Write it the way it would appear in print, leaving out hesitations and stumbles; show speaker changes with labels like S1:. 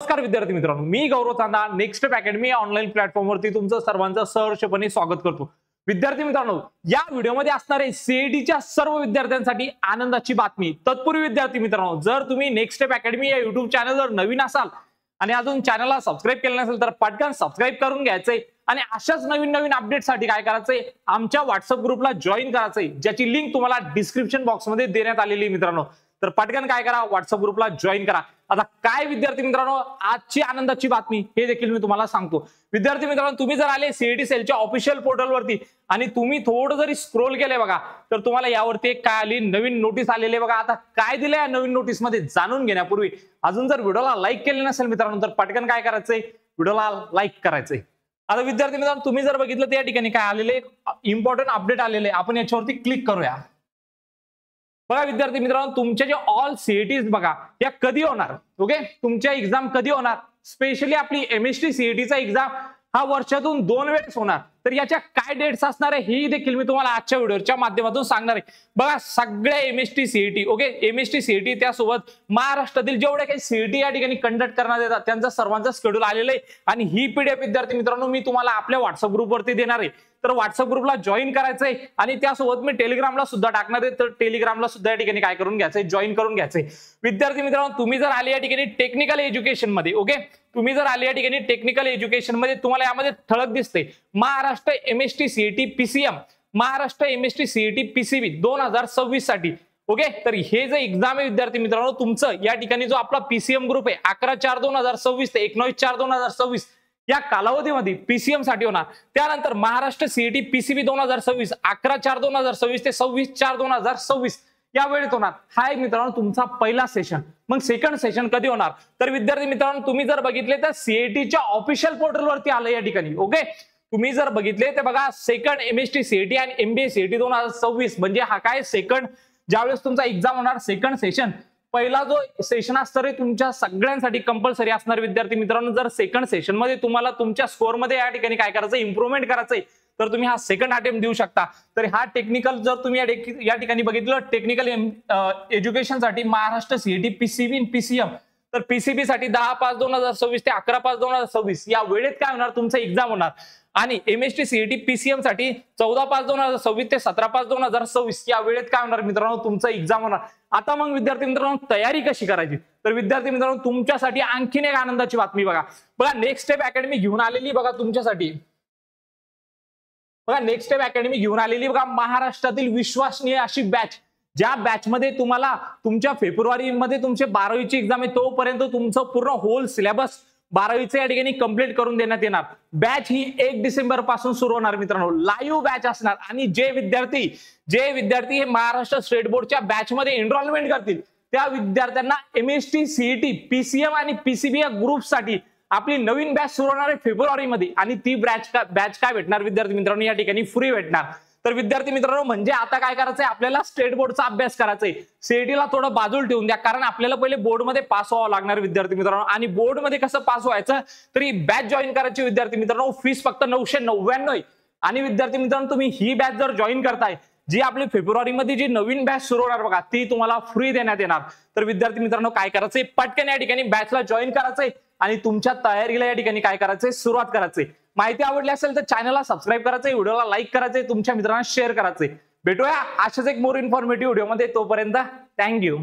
S1: नमस्कार विद्यार्थी मित्रांनो, मी Gaurav Chanda next step academy online प्लॅटफॉर्मवरती तुमचं सर्वांचं सहर्षपणे स्वागत करतो। विद्यार्थी मित्रांनो, या व्हिडिओमध्ये असणारे सीईटीच्या सर्व विद्यार्थ्यांसाठी आनंदाची बातमी। तत्पूर्वी विद्यार्थी मित्रांनो, जर तुम्ही नेक्स्ट स्टेप अकॅडमी या युट्यूब चॅनलवर नवीन असाल आणि अजून चॅनलला सबस्क्राइब केलं नसेल तर पटकन सबस्क्राइब करून घ्यायचंय आणि अशाच नवीन नवीन अपडेटसाठी काय करायचंय, आमच्या व्हॉट्सअप ग्रुपला जॉईन करायचंय, ज्याची लिंक तुम्हाला डिस्क्रिप्शन बॉक्समध्ये देण्यात आलेली आहे। मित्रांनो, तर पटकन काय करा, व्हॉट्सअप ग्रुपला जॉईन करा। आता काय विद्यार्थी मित्रांनो, आजची आनंदाची बातमी हे देखील मी तुम्हाला सांगतो। विद्यार्थी मित्रांनो, तुम्ही जर आले सीईटी सेलच्या ऑफिशियल पोर्टलवरती आणि तुम्ही थोडं जरी स्क्रोल केले बघा, तर तुम्हाला यावरती एक काय आली, नवीन नोटीस आलेली आहे बघा। आता काय दिलंय नवीन नोटीस मध्ये जाणून घेण्यापूर्वी अजून जर व्हिडिओला लाईक केले नसेल मित्रांनो, तर पटकन काय करायचंय, व्हिडिओला लाईक करायचंय। आता विद्यार्थी मित्रांनो, तुम्ही जर बघितलं तर या ठिकाणी काय आलेले, इम्पॉर्टंट अपडेट आलेले, आपण याच्यावरती क्लिक करूया। बघा विद्यार्थी मित्रांनो, तुमचे जे ऑल सीईटीज बघा या कधी होणार, ओके, तुमच्या एक्झाम कधी होणार, स्पेशली आपली एमएसटी सीईटीचा एक्झाम हा वर्षातून 2 वेळेस होणार। तर याच्या काय डेट्स असणार आहे हे देखील मी तुम्हाला आजच्या व्हिडिओच्या माध्यमातून सांगणार आहे। बघा सगळ्या MST CET, okay, MST CET त्यासोबत महाराष्ट्रातील जेवढे काही सीईटी या ठिकाणी कंडक्ट करण्यात येतात त्यांचा सर्वांचा शेड्यूल आलेला आहे आणि ही पीडीएफ विद्यार्थी मित्रांनो मी तुम्हाला आपल्या व्हॉट्सअप ग्रुपवरती देणार आहे। तर व्हॉट्सअप ग्रुपला जॉईन करायचंय आणि त्यासोबत मी टेलिग्रामला सुद्धा टाकणार आहे, तर टेलिग्रामला सुद्धा या ठिकाणी काय करून घ्यायचंय, जॉईन करून घ्यायचंय। विद्यार्थी मित्रांनो, तुम्ही जर आले या ठिकाणी टेक्निकल एज्युकेशन मध्ये, ओके, तुम्ही जर आले या ठिकाणी टेक्निकल एज्युकेशन मध्ये, तुम्हाला यामध्ये ठळक दिसते Maharashtra MST CET PCM, Maharashtra MST CET PCB 2026 साठी, ओके। तर हे जे एक्झाम आहे विद्यार्थी मित्रांनो तुमचं, या ठिकाणी जो आपला पीसीएम ग्रुप आहे 11/4/2026 ते 19/4/2026 या कालावधीमध्ये पीसीएम साठी होणार। त्यानंतर महाराष्ट्र सीईटी पीसीबी 2026 11/4/2026 ते 26/4/2026 या वेळेत होणार। हा एक मित्रांनो तुमचा पहिला सेशन। मग सेकंड सेशन कधी होणार, तर विद्यार्थी मित्रांनो तुम्ही जर बघितले तर सीईटीच्या ऑफिशियल पोर्टलवरती आलं या ठिकाणी, ओके, तुम्ही जर बघितले तर बघा सेकंड एमएसटी सीईटी आणि एमबीए सीईटी 2026 म्हणजे हा काय सेकंड, ज्यावेळेस तुमचा एक्झाम होणार सेकंड सेशन, पहिला जो सेशन असणार आहे तुमच्या सगळ्यांसाठी कंपल्सरी असणार। विद्यार्थी मित्रांनो, जर सेकंड सेशन मध्ये तुम्हाला तुमच्या स्कोर मध्ये या ठिकाणी काय करायचं, इम्प्रूव्हमेंट करायचंय, तर तुम्ही हा सेकंड अटेम्प्ट देऊ शकता। तर हा टेक्निकल जर तुम्ही या ठिकाणी बघितलं टेक्निकल एज्युकेशन साठी महाराष्ट्र सीईटी पीसीबी पीसीएम, तर पीसीबी साठी 10/5/2026 ते 11/5/2026 या वेळेत काय होणार, तुमचं एक्झाम होणार। आणि एमएसटी सीईटी पीसीएम साठी 14/5/2026 ते 17/5/2026 या वेळेत काय होणार मित्रांनो, तुमचं एक्झाम होणार। आता मग विद्यार्थी मित्रांनो तयारी कशी करायची, तर विद्यार्थी मित्रांनो तुमच्यासाठी आणखीन एक आनंदाची बातमी बघा नेक्स्ट स्टेप अकॅडमी घेऊन आलेली बघा तुमच्यासाठी, बघा नेक्स्ट स्टेप अकॅडमी घेऊन आलेली बघा महाराष्ट्रातील विश्वसनीय अशी बॅच, ज्या बॅच मध्ये तुम्हाला तुमच्या फेब्रुवारी मध्ये तुमचे 12वीची एक्झाम आहे तोपर्यंत तुमचं पूर्ण होल सिलेबस 12वीचे या ठिकाणी कंप्लीट करून देण्यात येणार। बॅच ही 1 डिसेंबर पासून सुरू होणार मित्रांनो, लाईव्ह बॅच असणार। आणि जे विद्यार्थी हे महाराष्ट्र स्टेट बोर्डच्या बॅच मध्ये एनरोलमेंट करतील त्या विद्यार्थ्यांना एमएसटी सीईटी पीसीएम आणि पीसीबी या ग्रुपसाठी आपली नवीन बॅच सुरू होणार आहे फेब्रुवारी मध्ये आणि ती बॅच काय भेटणार विद्यार्थी मित्रांनो, या ठिकाणी फ्री भेटणार। तर विद्यार्थी मित्रांनो म्हणजे आता काय करायचंय, आपल्याला स्टेट बोर्डचा अभ्यास करायचा आहे, सीईटीला थोडं बाजूला ठेवून द्या, कारण आपल्याला पहिले बोर्डमध्ये पास व्हावं लागणार विद्यार्थी मित्रांनो। आणि बोर्डमध्ये कसं पास व्हायचं, तरी बॅच जॉईन करायची विद्यार्थी मित्रांनो, फीस फक्त 999 आहे। आणि विद्यार्थी मित्रांनो तुम्ही ही बॅच जर जॉईन करताय, जी आपली फेब्रुवारी मध्ये जी नवीन बॅच सुरू होणार बघा, ती तुम्हाला फ्री देण्यात येणार। तर विद्यार्थी मित्रांनो काय करायचंय, पटकन या ठिकाणी बॅचला जॉईन करायचंय आणि तुमच्या तयारीला या ठिकाणी काय करायचंय, सुरुवात करायचंय। माहिती आवडली असेल तर चॅनलला सबस्क्राइब करायचंय, व्हिडिओला लाईक करायचंय, तुमच्या मित्रांना शेअर करायचंय। भेटूया अशाच एक मोर इन्फॉर्मेटिव्ह व्हिडिओमध्ये, तोपर्यंत थँक्यू।